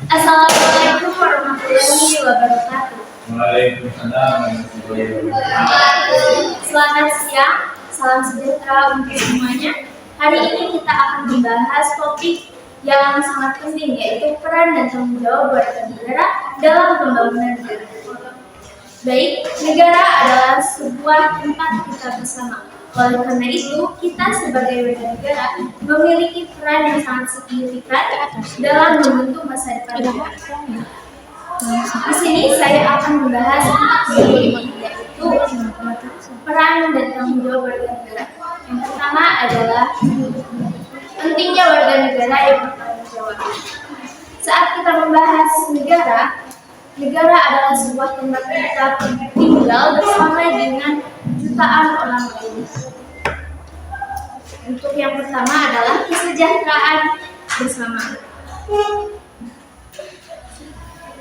Assalamualaikum warahmatullahi wabarakatuh. Waalaikumsalam warahmatullahi wabarakatuh. Selamat siang, salam sejahtera untuk semuanya. Hari ini kita akan membahas topik yang sangat penting, yaitu peran dan tanggung jawab warga negara dalam pembangunan negara. Baik, negara adalah sebuah tempat kita bersama. Oleh karena itu, kita sebagai warga negara memiliki peran yang sangat signifikan dalam membentuk masa depan negara. Di sini saya akan membahas yaitu peran dan tanggung jawab warga negara. Yang pertama adalah pentingnya warga negara yang bertanggung jawab. Saat kita membahas negara adalah sebuah tempat kita tinggal bersama dengan jutaan orang lain. Untuk yang pertama adalah kesejahteraan bersama.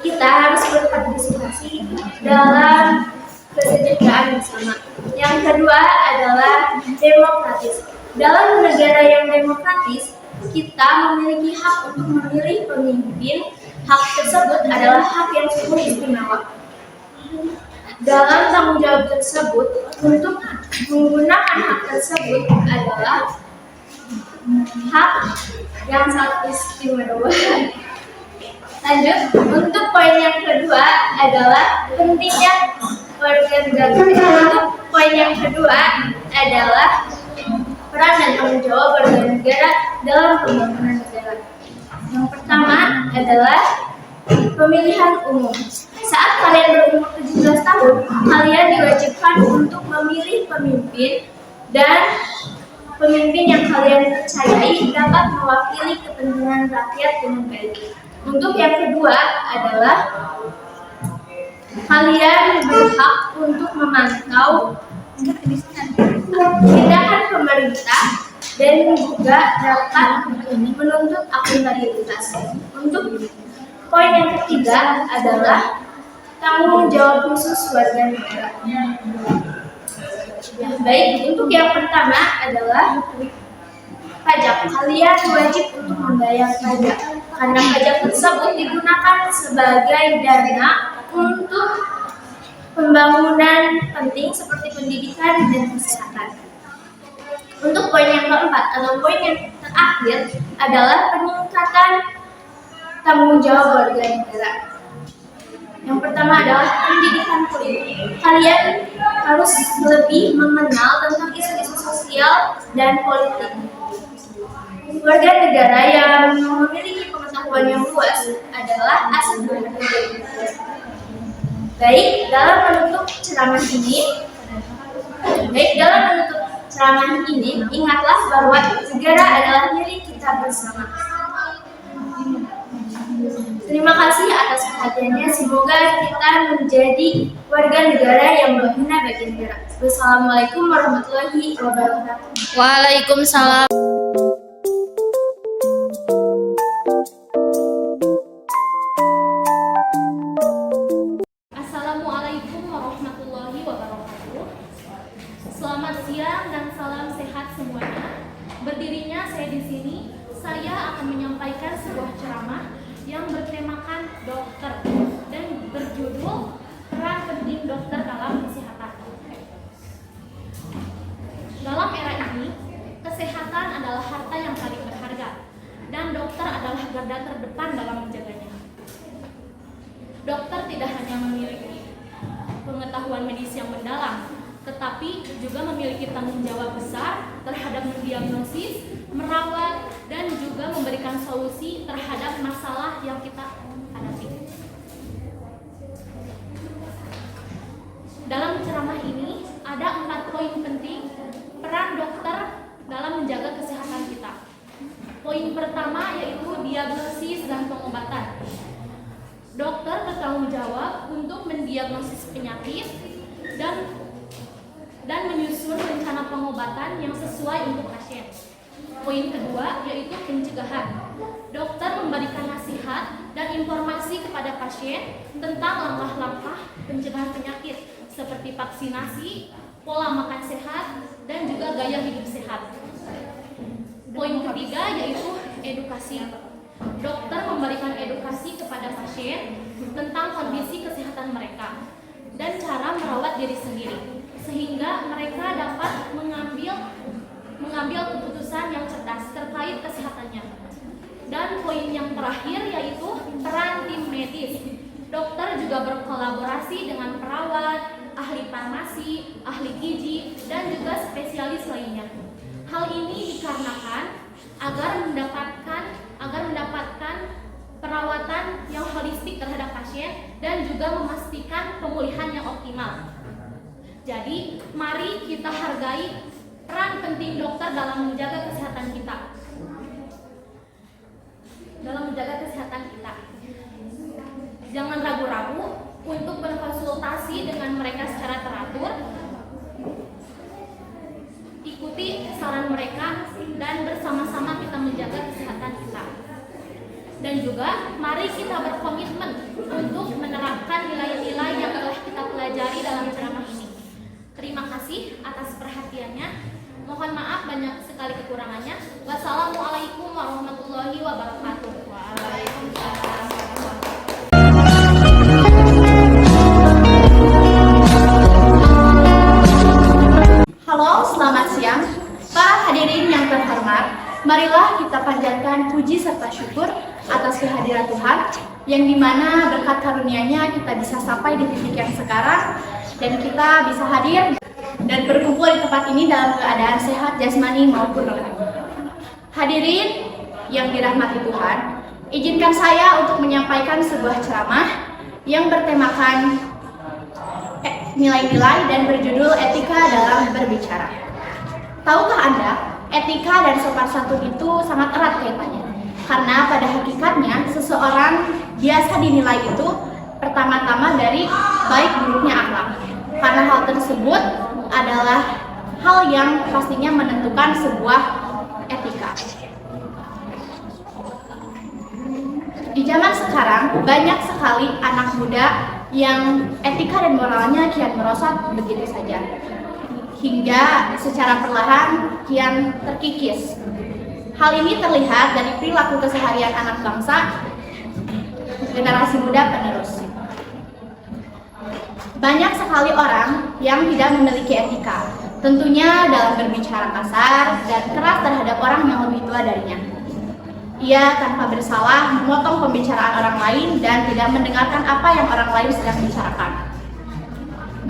Kita harus berpartisipasi dalam kesejahteraan bersama. Yang kedua adalah demokratis. Dalam negara yang demokratis, kita memiliki hak untuk memilih pemimpin. Hak tersebut adalah hak yang sungguh istimewa. Dalam tanggung jawab tersebut, untuk menggunakan hak tersebut adalah hak yang sangat istimewa. Lanjut, untuk poin yang kedua adalah pentingnya warga negara. Untuk poin yang kedua adalah peran dan tanggung jawab warga negara dalam pembangunan negara. Yang pertama adalah pemilihan umum. Saat kalian berumur 17 tahun, kalian diwajibkan untuk memilih pemimpin dan pemimpin yang kalian percayai dapat mewakili kepentingan rakyat dengan baik. Untuk yang kedua adalah kalian berhak untuk memantau tindakan pemerintah dan juga dapat menuntut akuntabilitas. Untuk poin yang ketiga adalah tanggung jawab khusus warga negara. Baik, untuk yang pertama adalah pajak. Kalian wajib untuk membayar pajak karena pajak tersebut digunakan sebagai dana untuk pembangunan penting seperti pendidikan dan kesehatan. Untuk poin yang keempat atau poin yang terakhir adalah peningkatan tanggung jawab warga negara. Yang pertama adalah pendidikan politik. Kalian harus lebih mengenal tentang isu-isu sosial dan politik. Warga negara yang memiliki pengetahuan yang luas adalah aset bangsa. Baik, dalam menutup ceramah ini, ingatlah bahwa negara adalah milik kita bersama. Terima kasih atas perhatiannya. Semoga kita menjadi warga negara yang berguna bagi negara. Wassalamualaikum warahmatullahi wabarakatuh. Waalaikumsalam. Assalamualaikum warahmatullahi wabarakatuh. Selamat siang dan salam sehat semuanya. Berdirinya saya di sini, saya akan menyampaikan sebuah ceramah yang bertemakan dokter dan berjudul peran penting dokter dalam kesehatan. Dalam era ini, kesehatan adalah harta yang paling berharga dan dokter adalah garda terdepan dalam menjaganya. Dokter tidak hanya memiliki pengetahuan medis yang mendalam, tetapi juga memiliki tanggung jawab besar terhadap mendiagnosis, merawat, dan juga memberikan solusi terhadap masalah yang kita hadapi. Dalam ceramah ini ada 4 poin penting peran dokter dalam menjaga kesehatan kita. Poin pertama yaitu diagnosis dan pengobatan. Dokter bertanggung jawab untuk mendiagnosis penyakit dan menyusun rencana pengobatan yang sesuai untuk pasien. Poin kedua yaitu pencegahan. Dokter memberikan nasihat dan informasi kepada pasien tentang langkah-langkah pencegahan penyakit seperti vaksinasi, pola makan sehat, dan juga gaya hidup sehat. Poin ketiga yaitu edukasi. Dokter memberikan edukasi kepada pasien tentang kondisi kesehatan mereka dan cara merawat diri sendiri, sehingga mereka dapat mengambil keputusan yang cerdas terkait kesehatannya. Dan poin yang terakhir yaitu peran tim medis. Dokter juga berkolaborasi dengan perawat, ahli farmasi, ahli gizi, dan juga spesialis lainnya. Hal ini dikarenakan agar mendapatkan perawatan yang holistik terhadap pasien dan juga memastikan pemulihan yang optimal. Jadi, mari kita hargai peran penting dokter dalam menjaga kesehatan kita. Jangan ragu-ragu untuk berkonsultasi dengan mereka secara teratur. Ikuti saran mereka dan bersama-sama kita menjaga kesehatan kita. Dan juga mari kita berkomitmen untuk menerapkan nilai-nilai yang telah kita pelajari dalam ceramah ini. Terima kasih atas perhatiannya. Mohon maaf banyak sekali kekurangannya. Wassalamualaikum warahmatullahi wabarakatuh. Waalaikumsalam. Halo, selamat siang. Para hadirin yang terhormat, marilah kita panjatkan puji serta syukur atas kehadiran Tuhan, yang dimana berkat karunia-Nya kita bisa sampai di titik yang sekarang, dan kita bisa hadir dan berkumpul di tempat ini dalam keadaan sehat jasmani maupun rohani. Hadirin yang dirahmati Tuhan, izinkan saya untuk menyampaikan sebuah ceramah yang bertemakan nilai-nilai dan berjudul etika dalam berbicara. Tahukah Anda, etika dan sopan santun itu sangat erat kaitannya. Karena pada hakikatnya seseorang biasa dinilai itu pertama-tama dari baik buruknya akhlak. Karena hal tersebut adalah hal yang pastinya menentukan sebuah etika. Di zaman sekarang banyak sekali anak muda yang etika dan moralnya kian merosot begitu saja, hingga secara perlahan kian terkikis. Hal ini terlihat dari perilaku keseharian anak bangsa generasi muda penerus. Banyak sekali orang yang tidak memiliki etika, tentunya dalam berbicara kasar dan keras terhadap orang yang lebih tua darinya. Ia tanpa bersalah memotong pembicaraan orang lain dan tidak mendengarkan apa yang orang lain sedang bicarakan.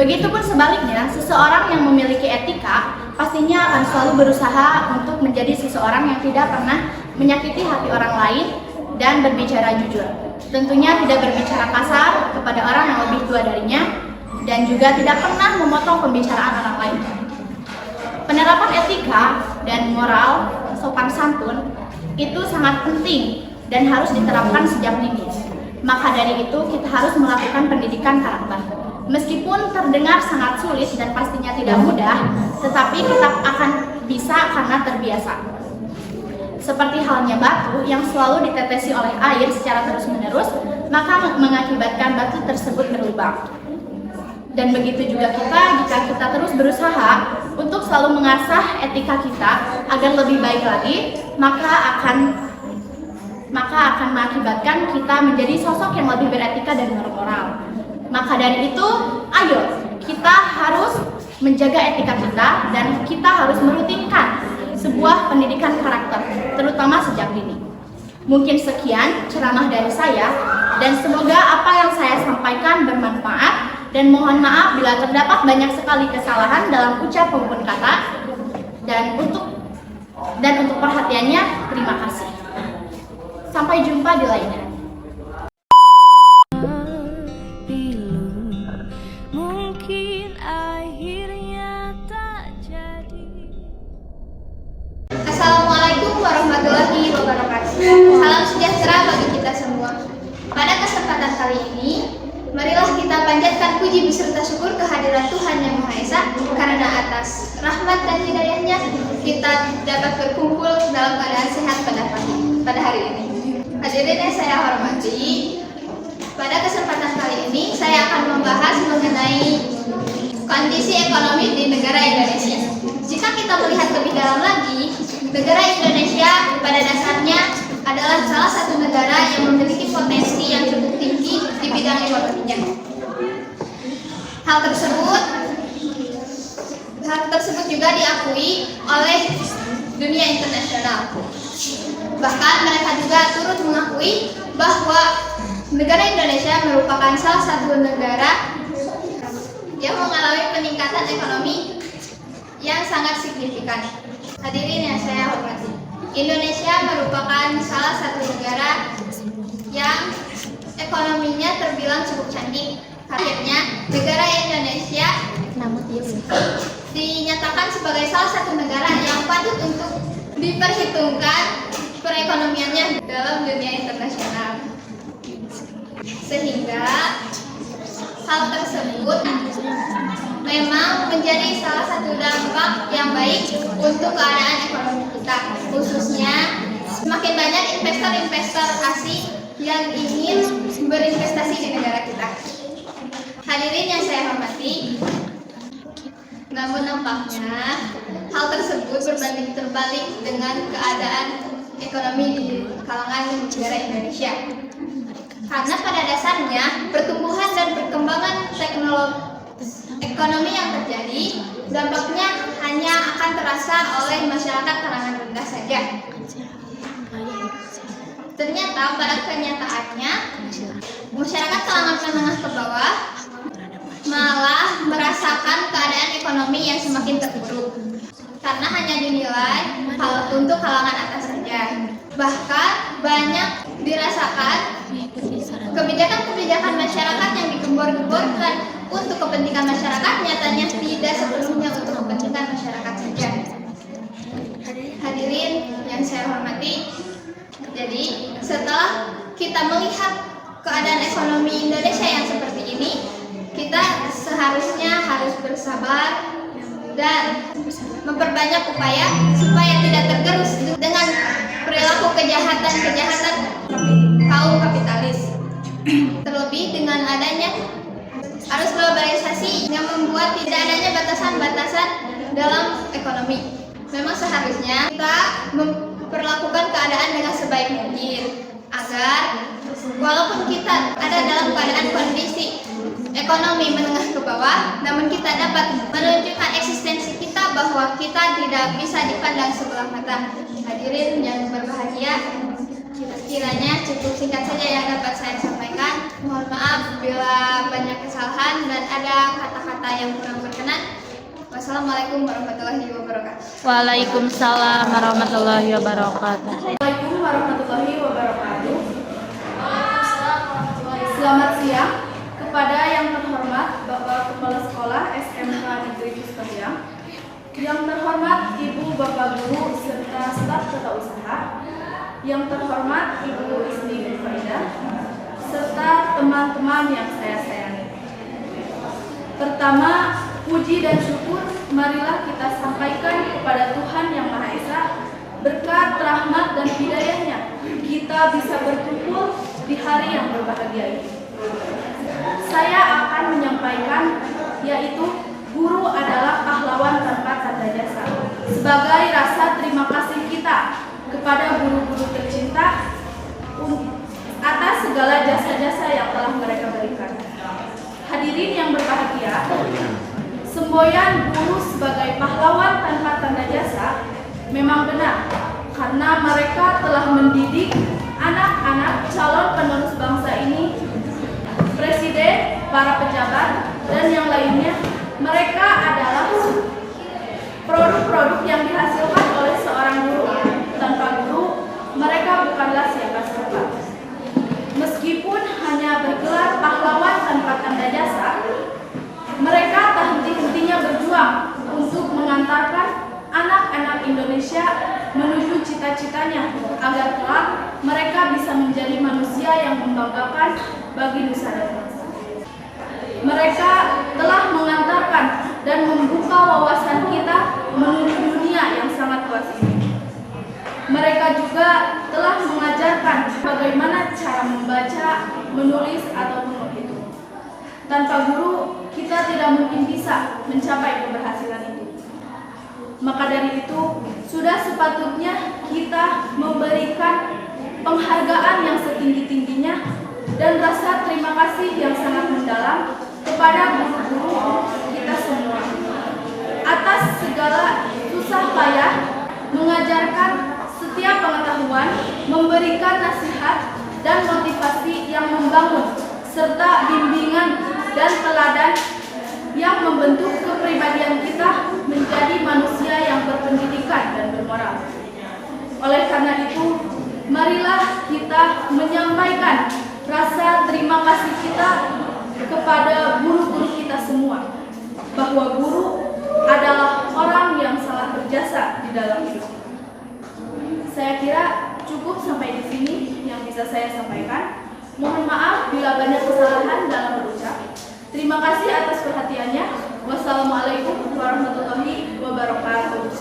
Begitupun sebaliknya, seseorang yang memiliki etika pastinya akan selalu berusaha untuk menjadi seseorang yang tidak pernah menyakiti hati orang lain dan berbicara jujur. Tentunya tidak berbicara kasar kepada orang yang lebih tua darinya dan juga tidak pernah memotong pembicaraan orang lain. Penerapan etika dan moral sopan santun itu sangat penting dan harus diterapkan sejak dini. Maka dari itu kita harus melakukan pendidikan karakter. Meskipun terdengar sangat sulit dan pastinya tidak mudah, tetapi kita akan bisa karena terbiasa. Seperti halnya batu yang selalu ditetesi oleh air secara terus-menerus, maka mengakibatkan batu tersebut berlubang. Dan begitu juga kita, jika kita terus berusaha untuk selalu mengasah etika kita agar lebih baik lagi, maka akan mengakibatkan kita menjadi sosok yang lebih beretika dan bermoral. Maka dari itu, ayo kita harus menjaga etika kita dan kita harus merutinkan sebuah pendidikan karakter, terutama sejak dini. Mungkin sekian ceramah dari saya, dan semoga apa yang saya sampaikan bermanfaat, dan mohon maaf bila terdapat banyak sekali kesalahan dalam ucap maupun kata, dan untuk perhatiannya terima kasih. Sampai jumpa di lainnya. Mungkin akhirnya tak jadi. Assalamualaikum warahmatullahi wabarakatuh. Salam sejahtera bagi kita semua. Pada kesempatan kali ini, marilah kita panjatkan puji beserta syukur kehadiran Tuhan Yang Maha Esa, karena atas rahmat dan hidayahnya kita dapat berkumpul dalam keadaan sehat pada hari ini. Hadirin yang saya hormati, pada kesempatan kali ini saya akan membahas mengenai kondisi ekonomi di negara Indonesia. Jika kita melihat lebih dalam lagi, negara Indonesia pada dasarnya adalah salah satu negara yang memiliki potensi yang cukup tinggi Hal tersebut juga diakui oleh dunia internasional. Bahkan mereka juga turut mengakui bahwa negara Indonesia merupakan salah satu negara yang mengalami peningkatan ekonomi yang sangat signifikan. Hadirin yang saya hormati, Indonesia merupakan salah satu negara yang ekonominya terbilang cukup canggih. Akhirnya, negara Indonesia dinyatakan sebagai salah satu negara yang patut untuk diperhitungkan perekonomiannya dalam dunia internasional. Sehingga hal tersebut memang menjadi salah satu dampak yang baik untuk keadaan ekonomi kita, khususnya semakin banyak investor-investor asing yang ingin berinvestasi di negara kita. Hadirin yang saya hormati, namun nampaknya hal tersebut berbanding terbalik dengan keadaan ekonomi di kalangan negara Indonesia. Karena pada dasarnya pertumbuhan dan perkembangan ekonomi yang terjadi dampaknya hanya akan terasa oleh masyarakat kalangan rendah saja. Ternyata pada kenyataannya masyarakat kalangan menengah ke bawah malah merasakan keadaan ekonomi yang semakin terpuruk karena hanya dinilai untuk kalangan atas saja. Bahkan banyak dirasakan kebijakan-kebijakan masyarakat yang digembor-gemborkan untuk kepentingan masyarakat nyatanya tidak sepenuhnya untuk kepentingan masyarakat saja. Hadirin yang saya hormati, jadi setelah kita melihat keadaan ekonomi Indonesia yang seperti ini, kita seharusnya harus bersabar dan memperbanyak upaya supaya tidak tergerus dengan perilaku kejahatan kaum kapitalis. Terlebih dengan adanya arus globalisasi yang membuat tidak adanya batasan-batasan dalam ekonomi. Memang seharusnya kita memperlakukan keadaan dengan sebaik mungkin agar walaupun kita ada dalam keadaan kondisi ekonomi menengah ke bawah, namun kita dapat menunjukkan eksistensi kita bahwa kita tidak bisa dipandang sebelah mata. Hadirin yang berbahagia, kiranya cukup singkat saja yang dapat saya sampaikan. Mohon maaf bila banyak kesalahan dan ada kata-kata yang kurang berkenan. Wassalamualaikum warahmatullahi wabarakatuh. Waalaikumsalam warahmatullahi wabarakatuh. Assalamualaikum warahmatullahi wabarakatuh. Selamat siang kepada yang terhormat Bapak Kepala Sekolah SMK Negeri Cipayung, yang terhormat Ibu Bapak Guru serta staf tata usaha, yang terhormat Ibu Isni Nurfaidah, serta teman-teman yang saya sayangi. Pertama, puji dan syukur marilah kita sampaikan kepada Tuhan Yang Maha Esa. Berkat rahmat dan hidayahnya kita bisa berkumpul di hari yang berbahagia ini. Saya akan menyampaikan, yaitu guru adalah pahlawan tanpa tanda jasa. Sebagai rasa terima kasih kita kepada guru-guru tercinta atas segala jasa-jasa yang telah mereka berikan. Hadirin yang berbahagia, semboyan guru sebagai pahlawan tanpa tanda jasa memang benar, karena mereka telah mendidik anak-anak calon penerus bangsa ini, presiden, para pejabat, dan yang lainnya. Mereka adalah produk-produk yang dihasilkan oleh seorang guru. Tanpa guru, mereka bukanlah siapa-siapa. Meskipun hanya bergelar pahlawan tanpa tanda jasa, mereka tak henti-hentinya berjuang untuk mengantarkan anak-anak Indonesia menuju cita-citanya agar kelak mereka bisa menjadi manusia yang membanggakan bagi nusa dan bangsa. Mereka telah mengantarkan dan membuka wawasan kita menuju dunia yang sangat luas ini. Mereka juga telah mengajarkan bagaimana cara membaca, menulis, ataupun menghitung. Tanpa guru, kita tidak mungkin bisa mencapai keberhasilan itu. Maka dari itu, sudah sepatutnya kita memberikan penghargaan yang setinggi-tingginya dan rasa terima kasih yang sangat mendalam kepada guru-guru kita semua atas segala susah payah mengajarkan setiap pengetahuan, memberikan nasihat dan motivasi yang membangun, serta bimbingan dan teladan yang membentuk kepribadian kita menjadi manusia yang berpendidikan dan bermoral. Oleh karena itu, marilah kita menyampaikan rasa terima kasih kita kepada guru-guru kita semua, bahwa guru adalah orang yang sangat berjasa di dalam hidup. Saya kira cukup sampai di sini yang bisa saya sampaikan. Mohon maaf bila banyak kesalahan dalam berucap. Terima kasih atas perhatiannya. Wassalamualaikum warahmatullahi wabarakatuh.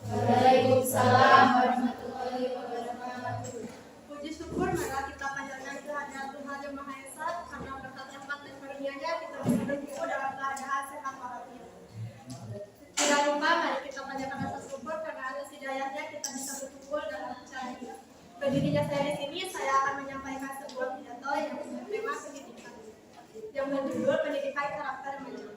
Waalaikumsalam warahmatullahi wabarakatuh. Puji syukur marilah kita panjatkan kehadirat Tuhan Yang Maha Esa, karena berkat rahmat dan karunia-Nya kita bisa berkumpul dalam keadaan sehat walafiat. Tidak lupa mari kita panjatkan rasa syukur karena atas hidayahnya kita bisa berkumpul dalam acara ini. Berdirinya saya di sini, saya akan menyampaikan sebuah pidato yang bertema pendidikan, yang berjudul Pendidikan Karakter Remaja.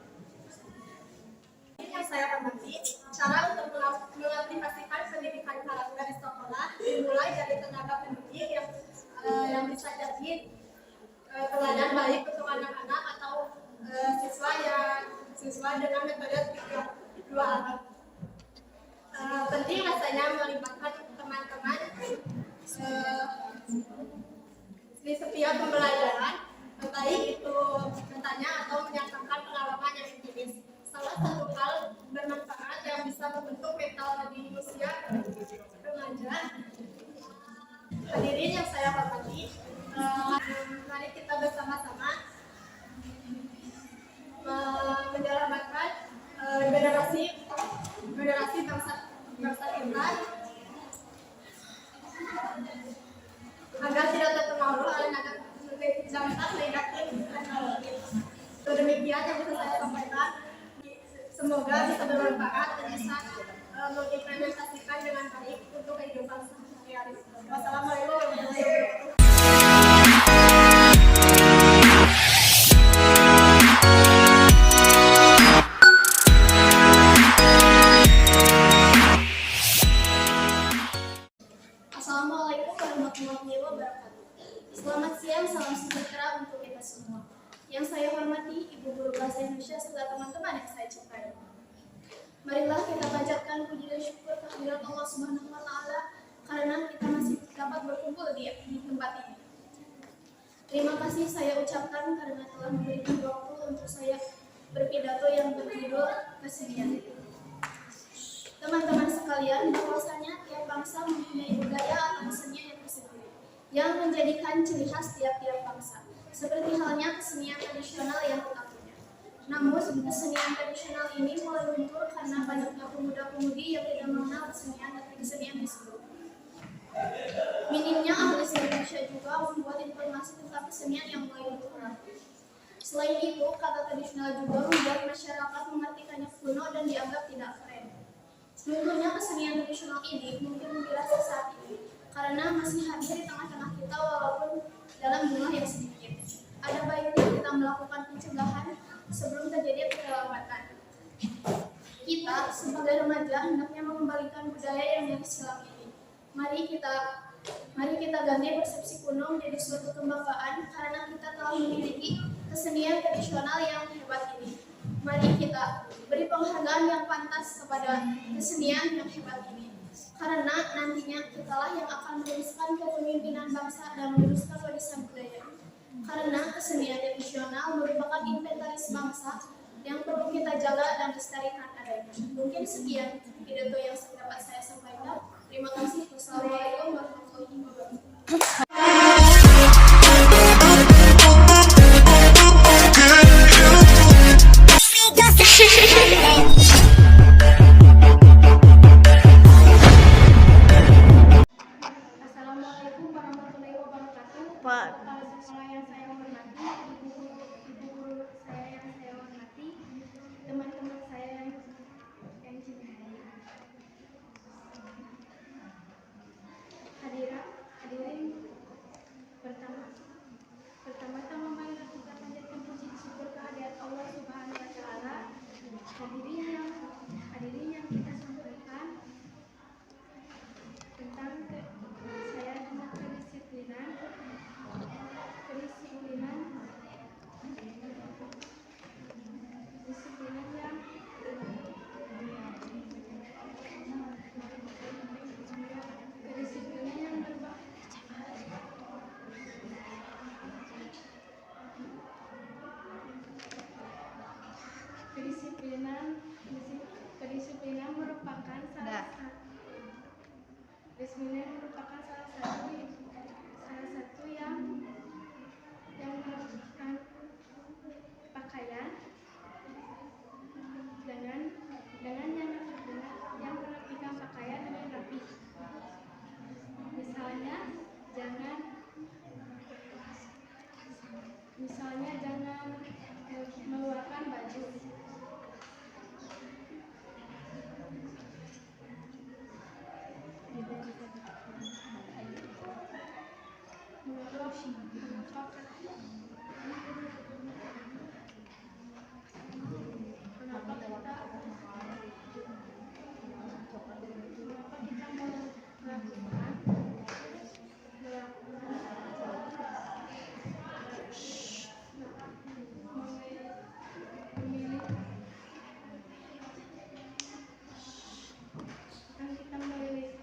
Yang saya hormati, cara untuk mengaplikasikan pendidikan karakter di sekolah dimulai dari tenaga pendidik yang bisa jadi teladan baik untuk anak-anak atau siswa dengan metode 2A. Penting rasanya melibatkan teman-teman di setiap pembelajaran, baik itu bertanya atau menyatakan pengalaman yang empiris. Salah satu hal bermanfaat yang bisa membentuk mental di usia remaja. Hadirin yang saya hormati, mari kita bersama-sama menyelamatkan generasi bangsa kita agar tidak terpengaruh oleh dampak negatif teknologi. Demikian yang bisa saya sampaikan. Semoga bisa bermanfaat dan bisa mengimplementasikan dengan baik untuk kehidupan sehari-hari. Wassalamualaikum warahmatullahi wabarakatuh. Assalamualaikum warahmatullahi wabarakatuh. Selamat siang, salam sejahtera untuk kita semua. Yang saya hormati Ibu Guru Bahasa Indonesia serta teman-teman yang saya cintai. Marilah kita panjatkan puji dan syukur kehadirat Allah Subhanahu wa taala karena kita masih dapat berkumpul di tempat ini. Terima kasih saya ucapkan karena telah memberikan waktu untuk saya berpidato yang berjudul kesenian. Teman-teman sekalian, bahwasanya tiap bangsa mempunyai budaya atau kesenian yang tersendiri yang menjadikan ciri khas tiap-tiap bangsa. Seperti halnya kesenian tradisional yang kita punya. Namun, kesenian tradisional ini mulai luntur karena banyaknya pemuda-pemudi yang tidak mengenal kesenian tersebut. Minimnya ahli Indonesia juga membuat informasi tentang kesenian yang mulai luntur. Selain itu, kata tradisional juga membuat masyarakat mengartikannya kuno dan dianggap tidak keren. Lunturnya kesenian tradisional ini mungkin dirasa saat ini karena masih hadir di tengah-tengah kita walaupun dalam jumlah yang sedikit. Ada baiknya kita melakukan pencegahan sebelum terjadi keterlambatan. Kita sebagai remaja hendaknya mengembalikan budaya yang nyaris hilang ini. Mari kita ganti persepsi kuno menjadi suatu kebanggaan karena kita telah memiliki kesenian tradisional yang hebat ini. Mari kita beri penghargaan yang pantas kepada kesenian yang hebat ini. Karena nantinya kitalah yang akan meneruskan kepemimpinan bangsa dan meneruskan warisan budaya. Karena kesenian tradisional merupakan inventaris bangsa yang perlu kita jaga dan lestarikan adanya. Mungkin sekian pidato yang dapat saya sampaikan. Terima kasih. Wassalamualaikum warahmatullahi wabarakatuh. Assalamualaikum warahmatullahi wabarakatuh. Kepala sekolah yang saya hormati, ibu-guru saya yang saya hormati, teman-teman saya yang cintai. Jasmine merupakan salah satu yang melakukan pakaian dengan yang merapikan pakaian dengan rapi. Misalnya jangan mengeluarkan baju. Kenapa kita memilih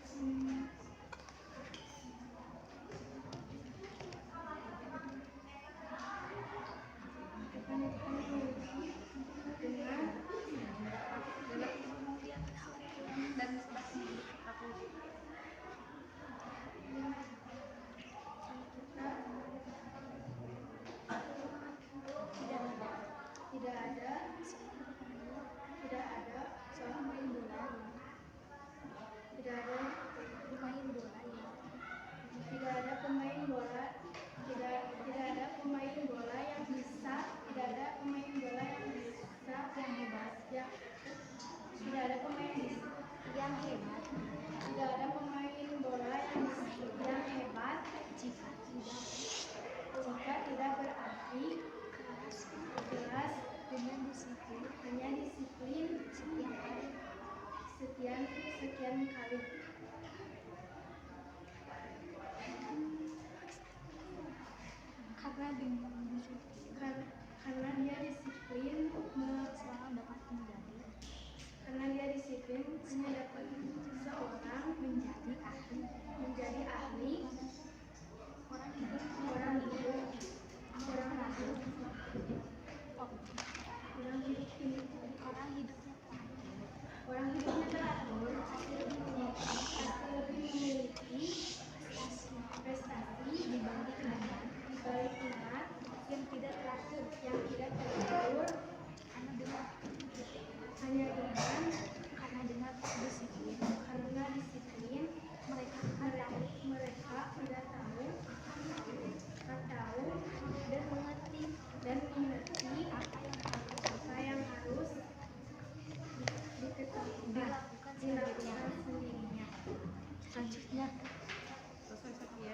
jika tidak berarti keras dengan disiplin sekian kali. Karena dia disiplin hanya dapat seseorang menjadi ahli orang hidupnya teratur, pasti lebih memiliki prestasi dibanding ingat yang tidak teratur, hanya dengan disiplin mereka sudah tahu dan mengerti apa yang harus dilakukan sendirinya. Selanjutnya, cukup dari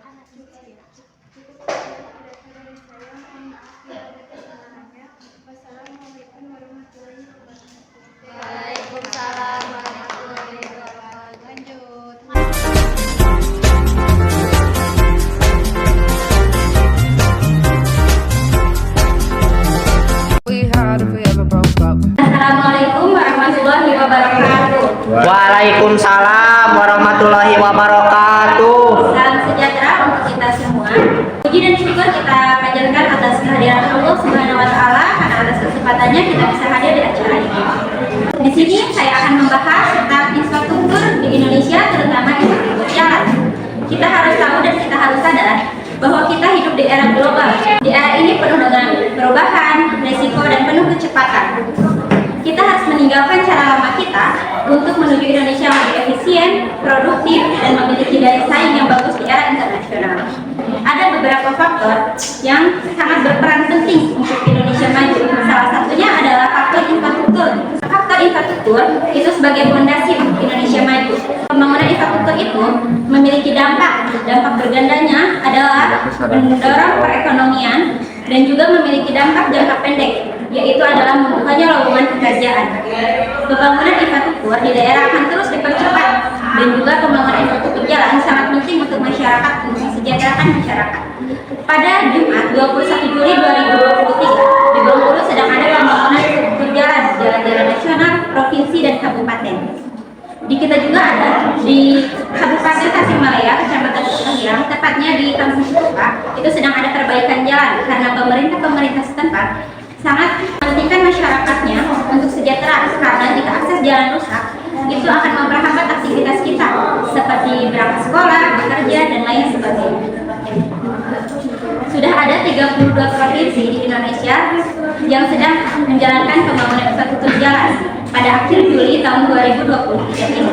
saya. Mohon maaf bila ada kesalahannya. Wassalamualaikum warahmatullahi wabarakatuh. Waalaikumsalam warahmatullahi wabarakatuh. Lanjut. Assalamualaikum warahmatullahi wabarakatuh. Waalaikumsalam warahmatullahi wabarakatuh. Salam sejahtera untuk kita semua. Puji dan syukur kita panjatkan atas kehadiran Allah Subhanahu wa taala karena atas kesempatannya kita bisa hadir di acara ini. Di sini saya akan membahas tentang infrastruktur di Indonesia, terutama infrastruktur jalan. Kita harus tahu dan kita harus sadar bahwa kita hidup di era global. Di era ini penuh dengan perubahan, risiko dan penuh kecepatan. Kita harus meninggalkan cara lama kita untuk menuju Indonesia yang lebih efisien, produktif, dan memiliki daya saing yang bagus di era internasional. Ada beberapa faktor yang sangat berperan penting untuk Indonesia maju. Salah satunya adalah faktor infrastruktur. Faktor infrastruktur itu sebagai fondasi untuk Indonesia maju. Pembangunan infrastruktur itu memiliki dampak bergandanya adalah mendorong perekonomian dan juga memiliki dampak jangka pendek, yaitu adalah membukanya lowongan pekerjaan. Pembangunan infrastruktur di daerah akan terus dipercepat dan juga pembangunan infrastruktur jalan sangat penting untuk masyarakat, untuk mensejahterakan masyarakat. Pada Jumat 21 Juli 2023 di Bengkulu sedang ada pembangunan infrastruktur jalan nasional, provinsi dan kabupaten. Di kita juga ada di Kabupaten Tasikmalaya, Kecamatan Sukahiang, tepatnya di Kampung Cikupa, itu sedang ada perbaikan jalan karena pemerintah setempat sangat mementingkan masyarakatnya untuk sejahtera, karena jika akses jalan rusak itu akan memperhambat aktivitas kita seperti berangkat bersekolah, bekerja, dan lain sebagainya. Sudah ada 32 provinsi di Indonesia yang sedang menjalankan pembangunan infrastruktur jalan pada akhir Juli tahun 2023 ini.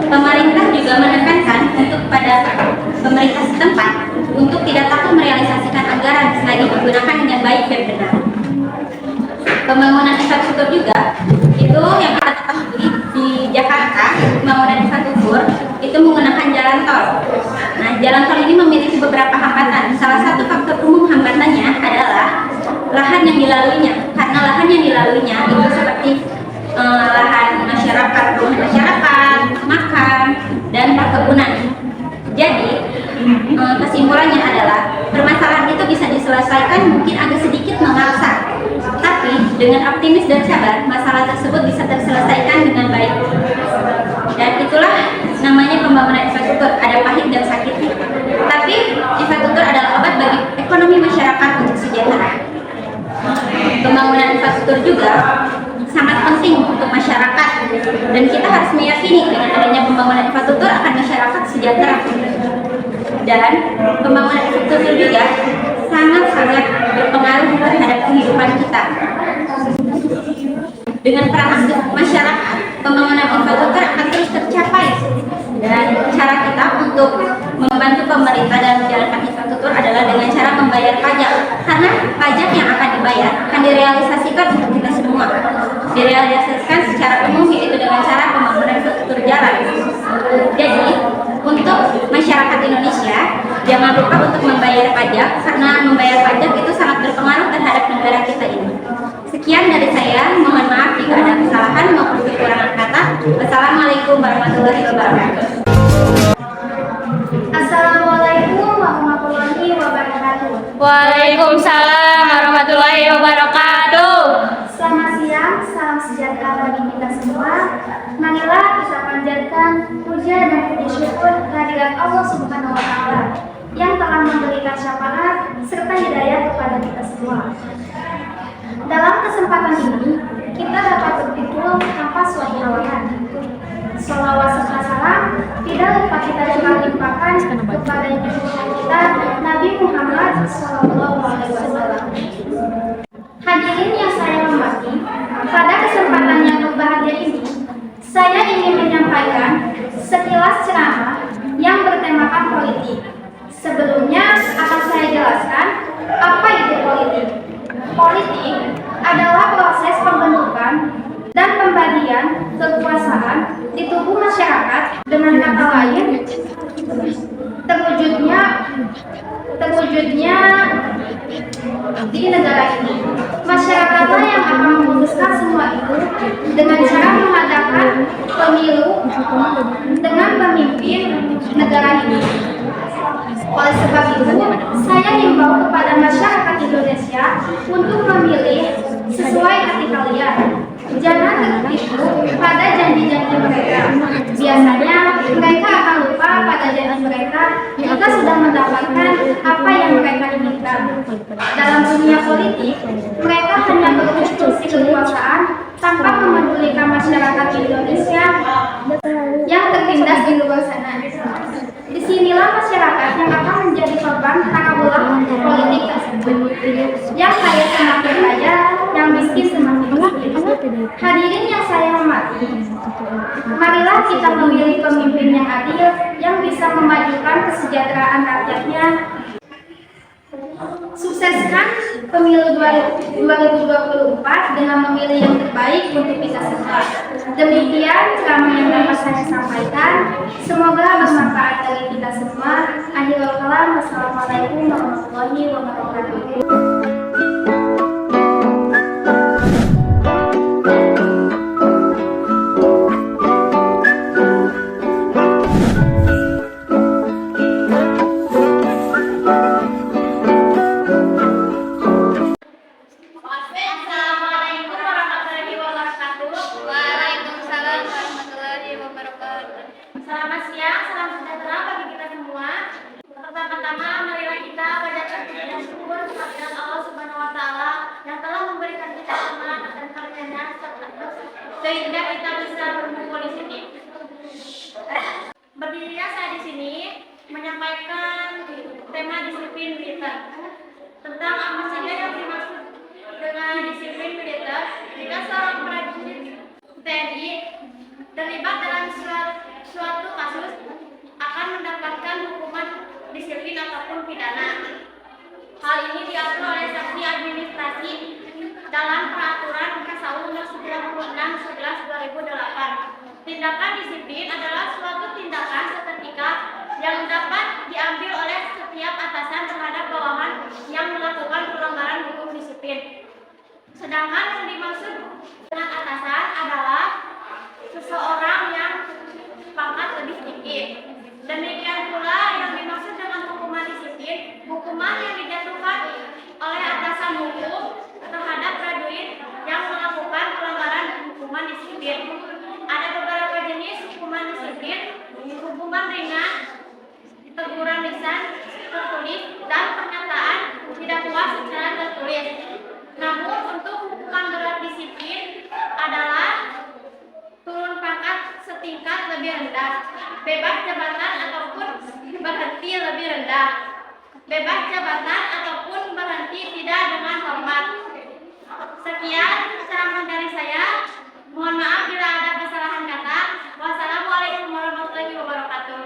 Pemerintah juga menekankan untuk pada pemerintah setempat untuk tidak takut merealisasikan anggaran selagi digunakan dengan baik dan benar. Pembangunan infrastruktur juga itu yang kita ketahui di Jakarta, pembangunan infrastruktur itu menggunakan jalan tol. Nah, jalan tol ini memiliki beberapa hambatan. Salah satu faktor umum hambatannya adalah lahan yang dilaluinya. Karena lahan yang dilaluinya itu seperti lahan masyarakat, rumah masyarakat, makam, dan perkebunan. Jadi, kesimpulannya adalah permasalahan itu bisa diselesaikan mungkin agak sedikit memaksa, tapi dengan optimis dan sabar, masalah tersebut bisa terselesaikan dengan baik. Dan itulah namanya pembangunan infrastruktur, ada pahit dan sakitnya. Tapi infrastruktur adalah obat bagi ekonomi masyarakat untuk sejahtera. Pembangunan infrastruktur juga sangat penting untuk masyarakat, dan kita harus meyakini dengan adanya pembangunan infrastruktur akan masyarakat sejahtera. Dan pembangunan infrastruktur juga sangat-sangat berpengaruh terhadap kehidupan kita. Dengan peran masyarakat, pembangunan infrastruktur akan terus tercapai. Dan cara kita untuk membantu pemerintah dalam menjalankan infrastruktur adalah dengan cara membayar pajak. Karena pajak yang akan dibayar akan direalisasikan untuk kita semua. Direalisasikan secara umum, yaitu dengan cara pembangunan infrastruktur jalan. Jadi, untuk masyarakat Indonesia, jangan lupa untuk membayar pajak, karena membayar pajak itu sangat berpengaruh terhadap negara kita ini. Sekian dari saya, mohon maaf jika ada kesalahan maupun kekurangan kata. Wassalamualaikum warahmatullahi wabarakatuh. Assalamualaikum warahmatullahi wabarakatuh. Waalaikumsalam warahmatullahi wabarakatuh. Selamat siang, salam sejahtera bagi kita semua. Marilah kita panjatkan puja dan puji syukur kehadirat Allah Subhanahu wa Ta'ala yang telah memberikan syafaat serta hidayah kepada kita semua. Dalam kesempatan ini, kita dapat berpikir tanpa suatu halangan. Sholawat serta salam tidak lupa kita juga limpahkan kepada junjungan kita Nabi Muhammad SAW. Hadirin yang saya hormati, pada kesempatan yang berbahagia ini, saya ingin menyampaikan sekilas ceramah yang bertemakan politik. Sebelumnya akan saya jelaskan apa itu politik. Politik adalah proses pembentukan dan pembagian kekuasaan di tubuh masyarakat, dengan kata lain terwujudnya di negara ini. Masyarakatlah yang akan memutuskan semua itu dengan cara mengadakan pemilu dengan pemimpin negara ini. Oleh sebab itu, saya himbau kepada masyarakat Indonesia untuk memilih sesuai hati kalian. Jangan tertipu pada janji-janji mereka. Biasanya mereka akan lupa pada janji mereka jika sudah mendapatkan apa yang mereka inginkan. Dalam dunia politik, mereka hanya berkonstruksi kekuasaan tanpa memedulikan masyarakat Indonesia yang tertindas di luar sana. Disinilah masyarakat yang akan menjadi korban takabulah politik tersebut. Yang kaya semakin kaya, yang miskin semakin miskin. Hadirin yang saya hormati, marilah kita memilih pemimpin yang adil, yang bisa memajukan kesejahteraan rakyatnya. Sukseskan pemilu 2024 dengan memilih yang terbaik untuk kita semua. Demikian ceramah yang dapat saya sampaikan. Semoga bermanfaat bagi kita semua. Akhirul kalam, wassalamualaikum warahmatullahi wabarakatuh. Selamat siang, salam sejahtera bagi kita semua. Pertama-tama, marilah kita panjatkan puji dan syukur kehadirat Allah Subhanahu wa Ta'ala yang telah memberikan kita semangat dan karunia-Nya sehingga kita bisa berkumpul di sini. Berdirinya saya di sini menyampaikan tema disiplin militer. Tentang apa saja yang dimaksud dengan disiplin militer, jika seorang prajurit TNI terlibat dalam suatu kasus akan mendapatkan hukuman disiplin ataupun pidana. Hal ini diatur oleh sanksi administrasi dalam peraturan KSAU Nomor 96/11/2008. Tindakan disiplin adalah suatu tindakan seketika yang dapat diambil oleh setiap atasan terhadap bawahan yang melakukan pelanggaran hukum disiplin. Sedangkan yang dimaksud dengan atasan adalah seseorang yang pangkat lebih tinggi. Demikian pula yang dimaksud dengan hukuman disiplin, hukuman yang dijatuhkan oleh atasan hukum terhadap prajurit yang melakukan pelanggaran hukuman disiplin. Ada beberapa jenis hukuman disiplin: hukuman ringan, teguran lisan, tertulis, dan pernyataan tidak puas secara tertulis. Namun untuk hukuman berat disiplin adalah turun pangkat setingkat lebih rendah, bebas jabatan ataupun berhenti lebih rendah, bebas jabatan ataupun berhenti tidak dengan hormat. Sekian ceramah dari saya. Mohon maaf bila ada kesalahan kata. Wassalamualaikum warahmatullahi wabarakatuh.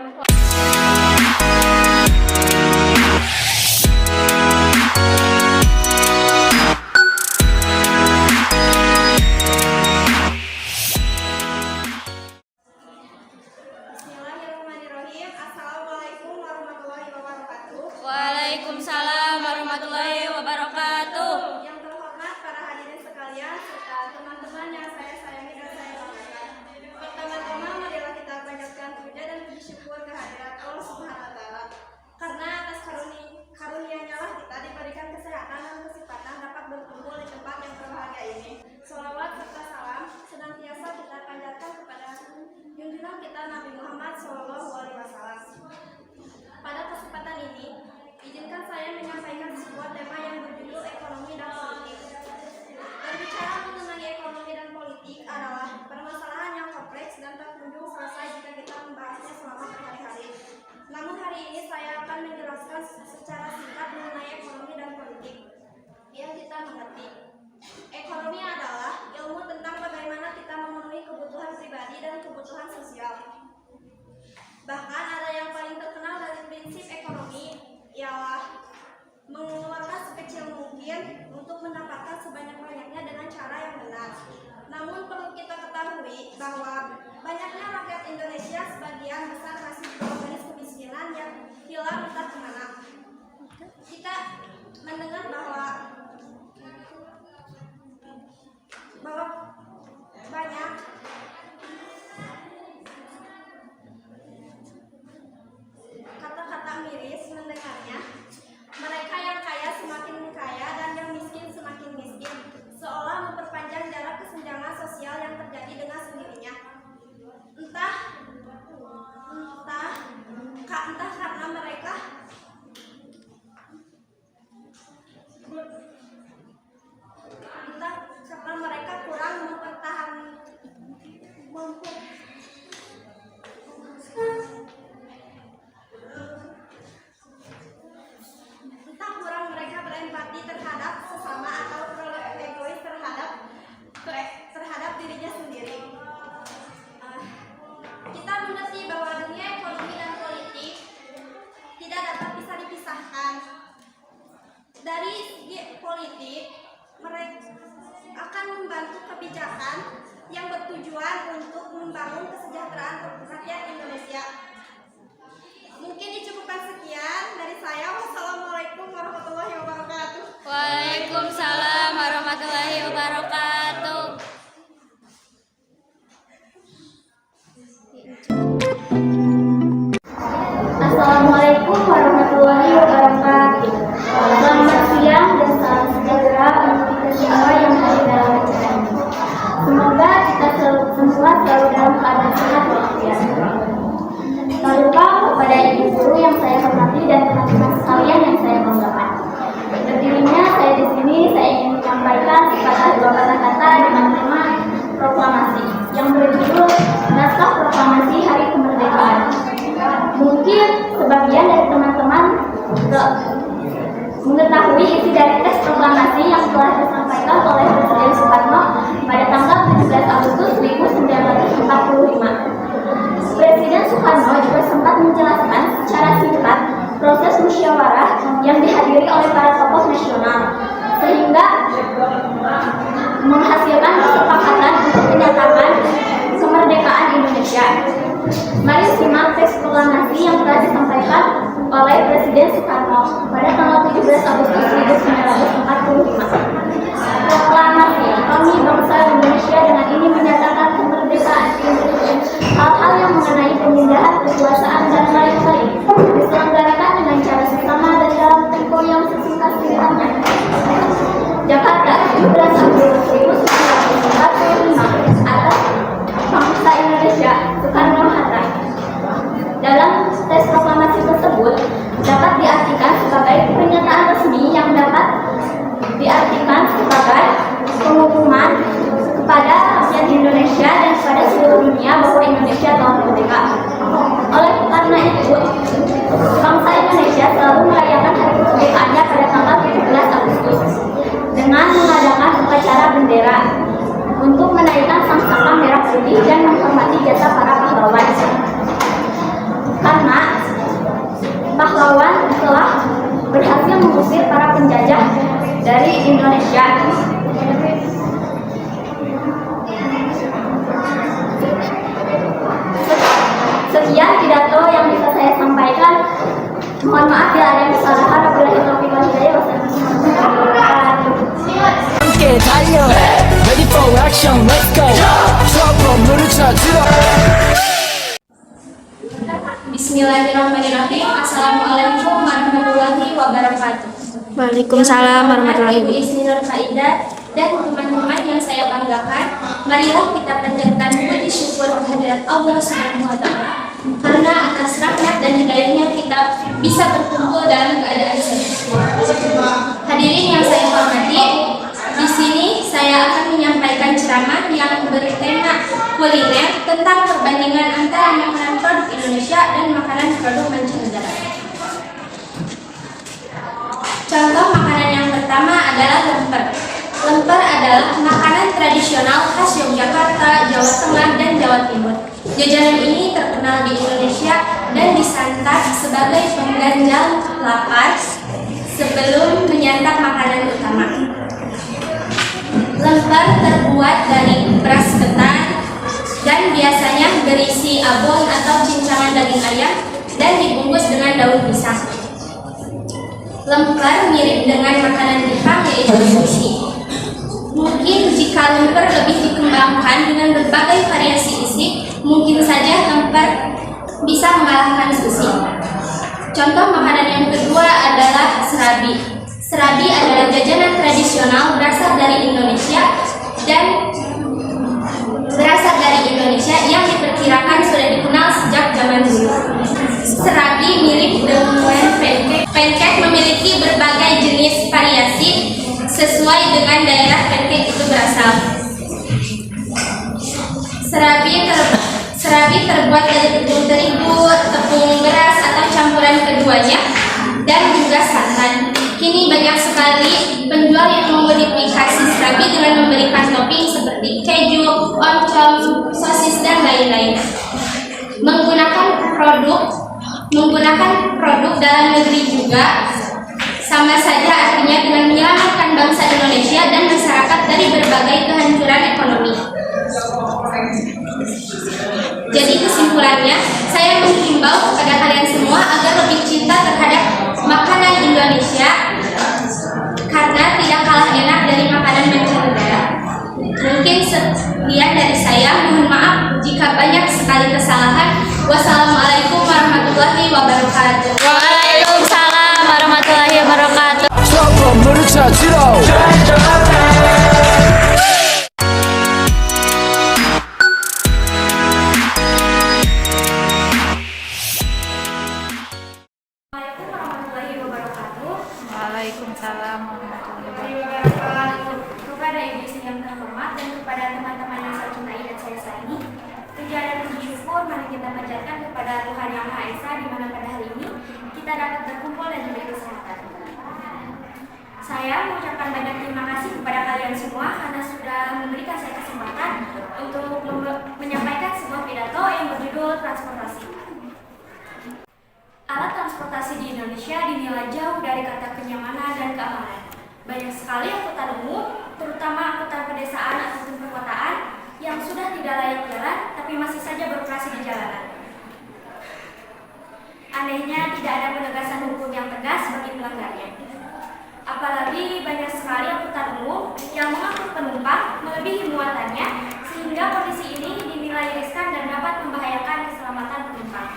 Bismillahirrahmanirrahim. Assalamualaikum warahmatullahi wabarakatuh. Waalaikumsalam warahmatullahi wabarakatuh. Yang terhormat para hadirin sekalian serta teman-teman yang saya sayangi dan saya banggakan. Pertama-tama marilah kita panjatkan puja dan puji syukur kehadirat Allah Subhanahu wa taala. Karena atas karunia-Nya lah kita diberikan kesehatan dan kesempatan dapat berkumpul di tempat yang berbahagia ini. Sholawat serta salam senantiasa kita panjatkan kepada junjungan kita Nabi Muhammad SAW. Pada kesempatan ini, izinkan saya menyampaikan sebuah tema yang berjudul ekonomi dan politik. Berbicara mengenai ekonomi dan politik adalah permasalahan yang kompleks dan tak kunjung selesai jika kita membahasnya selama berhari-hari. Namun hari ini saya akan menjelaskan secara singkat mengenai ekonomi dan politik yang kita mengerti. Ekonomi adalah ilmu tentang bagaimana kita memenuhi kebutuhan pribadi dan kebutuhan sosial. Bahkan ada yang paling terkenal dari prinsip ekonomi ialah mengeluarkan sekecil mungkin untuk mendapatkan sebanyak-banyaknya dengan cara yang benar. Namun perlu kita ketahui bahwa banyaknya rakyat Indonesia sebagian besar masih di bawah garis kemiskinan yang hilang entah kemana. Kita mendengar bahwa banyak kata-kata miris mendengarnya. Mereka yang kaya semakin kaya dan yang miskin semakin miskin, seolah memperpanjang jarak kesenjangan sosial yang terjadi dengan sendirinya. Entah karena mereka kurang mereka berempati terhadap sesama atau terlalu egois terhadap dirinya sendiri. Kita mengerti bahwa dunia ekonomi dan politik tidak dapat bisa dipisahkan. Dari segi politik, mereka akan membantu kebijakan yang bertujuan untuk membangun kesejahteraan rakyat Indonesia. Mungkin dicukupkan sekian dari saya. Wassalamualaikum warahmatullahi wabarakatuh. Waalaikumsalam warahmatullahi wabarakatuh. Assalamualaikum warahmatullahi wabarakatuh. Selamat siang dan salam sejahtera untuk kita semua yang hadir dalam acara ini. Semoga kita semua selalu dalam keadaan sehat walafiat. Tak lupa kepada ibu guru yang saya hormati dan teman-teman sekalian yang saya banggakan. Berdirinya saya di sini, saya ingin menyampaikan sepatah dua kata-kata dengan tema proklamasi yang berjudul Naskah Proklamasi Hari Kemerdekaan. Mungkin sebagian dari mengetahui isi dari teks proklamasi yang telah disampaikan oleh Presiden Soekarno pada tanggal 17 Agustus 1945. Presiden Soekarno juga sempat menjelaskan secara singkat proses musyawarah yang dihadiri oleh para tokoh nasional, sehingga menghasilkan kesepakatan untuk menyatakan kemerdekaan Indonesia. Mari simak teks proklamasi yang telah disampaikan oleh Presiden Soekarno pada tanggal 17 Agustus 1945. Proklamasi, kami bangsa Indonesia dengan ini menyatakan kemerdekaan Indonesia. Hal-hal yang mengenai pemindahan kekuasaan dan lain-lain diselenggarakan dengan cara bersama dan dalam tempo yang sesingkat-singkatnya. Jakarta, 17 Agustus 1945, atas bangsa Indonesia, Soekarno-Hatta. Dalam teks proklamasi tersebut dapat diartikan sebagai pernyataan resmi yang dapat diartikan sebagai pengumuman kepada rakyat Indonesia dan kepada seluruh dunia bahwa Indonesia telah merdeka. Oleh karena itu, bangsa Indonesia selalu merayakan hari kemerdekaannya pada tanggal 17 Agustus dengan mengadakan upacara bendera untuk menaikkan sangsaka merah putih dan menghormati jasa para pahlawan. Karena pahlawan telah berhasil mengusir para penjajah dari Indonesia. Sekian pidato yang bisa saya sampaikan. Mohon maaf bila ada yang kesalahan. Wabillahi taufiq wal hidayah. Wassalamualaikum warahmatullahi wabarakatuh. 함께 달려 Ready for action let's go 처음으로 찾으러 Bismillahirrahmanirrahim. Assalamualaikum warahmatullahi wabarakatuh. Waalaikumsalam warahmatullahi Ibu Ismi Nur Faidah dan teman-teman yang saya banggakan, marilah kita panjatkan puji syukur kehadirat Allah Subhanahu wa Ta'ala karena atas rahmat dan hidayahnya kita bisa berkumpul dalam keadaan sehat. Hadirin yang saya hormati, di sini saya akan menyampaikan ceramah yang bertema kuliner tentang perbandingan antara makanan produk Indonesia dan makanan produk mancanegara. Contoh makanan yang pertama adalah lemper. Lemper adalah makanan tradisional khas Yogyakarta, Jawa Tengah, dan Jawa Timur. Jajanan ini terkenal di Indonesia dan disantap sebagai pengganjal lapar sebelum menyantap makanan utama. Lemper terbuat dari beras ketan dan biasanya berisi abon atau cincangan daging ayam dan dibungkus dengan daun pisang. Lemper mirip dengan makanan Jepang yaitu sushi. Mungkin jika lemper lebih dikembangkan dengan berbagai variasi isi, mungkin saja lemper bisa mengalahkan sushi. Contoh makanan yang kedua adalah serabi. Serabi adalah jajanan tradisional berasal dari Indonesia yang diperkirakan sudah dikenal sejak zaman dulu. Serabi mirip dengan pancake. Pancake memiliki berbagai jenis variasi sesuai dengan daerah pancake itu berasal. Serabi terbuat dari tepung terigu, tepung beras atau campuran keduanya, dan juga santan. Kini banyak sekali penjual yang memodifikasi serabi dengan memberikan topping seperti keju, oncom, sosis, dan lain-lain. Menggunakan produk dalam negeri juga sama saja artinya dengan menyelamatkan bangsa Indonesia dan masyarakat dari berbagai kehancuran ekonomi. Jadi kesimpulannya, saya menghimbau kepada kalian semua agar lebih cinta terhadap makanan Indonesia karena tidak kalah enak dari makanan mancanegara. Mungkin sekian dari saya, mohon maaf jika banyak sekali kesalahan. Wassalamualaikum warahmatullahi wabarakatuh. Waalaikumsalam warahmatullahi wabarakatuh. 처음으로 찾으러 Waalaikumsalam warahmatullahi Wabarakatuh. Kepada Ibu Ismi yang terhormat dan kepada teman-teman yang saya cintai dan saya sayangi, puja dan puji syukur mari kita panjatkan kepada Tuhan Yang Maha Esa di mana pada hari ini kita dapat berkumpul dan diberi kesehatan. kalian semua karena sudah memberikan saya kesempatan untuk menyampaikan sebuah pidato yang berjudul transportasi. Alat transportasi di Indonesia dinilai jauh dari kata kenyamanan dan keamanan. Banyak sekali angkutan umum, terutama angkutan pedesaan ataupun perkotaan, yang sudah tidak layak jalan tapi masih saja beroperasi di jalanan. Anehnya tidak ada penegasan hukum yang tegas bagi pelanggarnya. Apalagi banyak sekali angkutan umum yang mengangkut penumpang melebihi muatannya sehingga kondisi ini dinilai riskan dan dapat membahayakan keselamatan penumpang.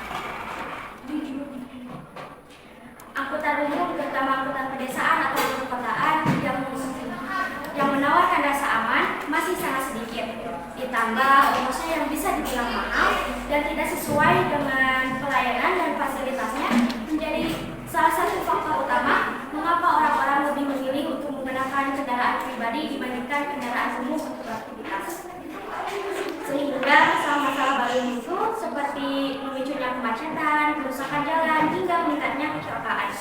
Angkutan umum, terutama angkutan pedesaan atau perkotaan yang menawarkan rasa aman masih sangat sedikit. Ditambah ongkosnya yang bisa dibilang mahal dan tidak sesuai dengan pelayanan dan fasilitasnya menjadi salah satu faktor utama mengapa orang-orang lebih memilih untuk menggunakan kendaraan pribadi dibandingkan kendaraan umum untuk beraktivitas. Sehingga masalah-masalah baru muncul seperti memicunya kemacetan, kerusakan jalan, hingga meningkatnya kecelakaan.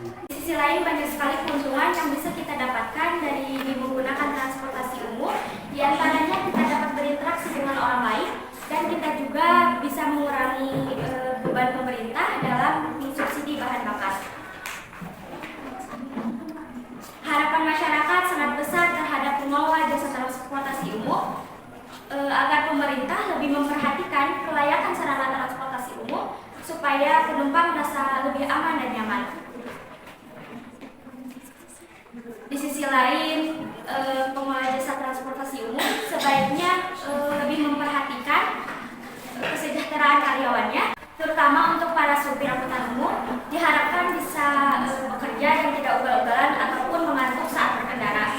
Di sisi lain banyak sekali keuntungan yang bisa kita dapatkan dari menggunakan transportasi umum. Di antaranya kita dapat berinteraksi dengan orang lain dan kita juga bisa mengurangi beban pemerintah dalam mensubsidi bahan bakar. Harapan masyarakat sangat besar terhadap pengelola jasa transportasi umum agar pemerintah lebih memperhatikan kelayakan sarana transportasi umum supaya penumpang merasa lebih aman dan nyaman. Di sisi lain, pengelola jasa transportasi umum sebaiknya lebih memperhatikan kesejahteraan karyawannya, terutama untuk para supir angkutan umum, diharapkan bisa bekerja yang tidak ugal-ugalan ataupun mengantuk saat berkendara.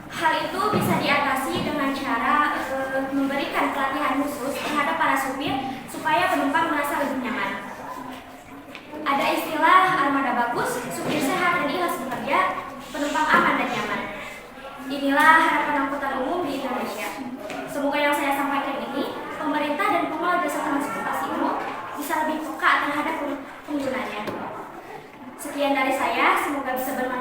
Hal itu bisa diatasi dengan cara memberikan pelatihan khusus terhadap para supir supaya penumpang merasa lebih nyaman. Ada istilah armada bagus, supir sehat dan ikhlas bekerja, penumpang aman dan nyaman. Inilah harapan angkutan umum di Indonesia. Semoga yang saya sampaikan ini, pemerintah dan pengelola jasa transportasi umum bisa lebih peka terhadap penggunanya. Sekian dari saya, semoga bisa bermanfaat.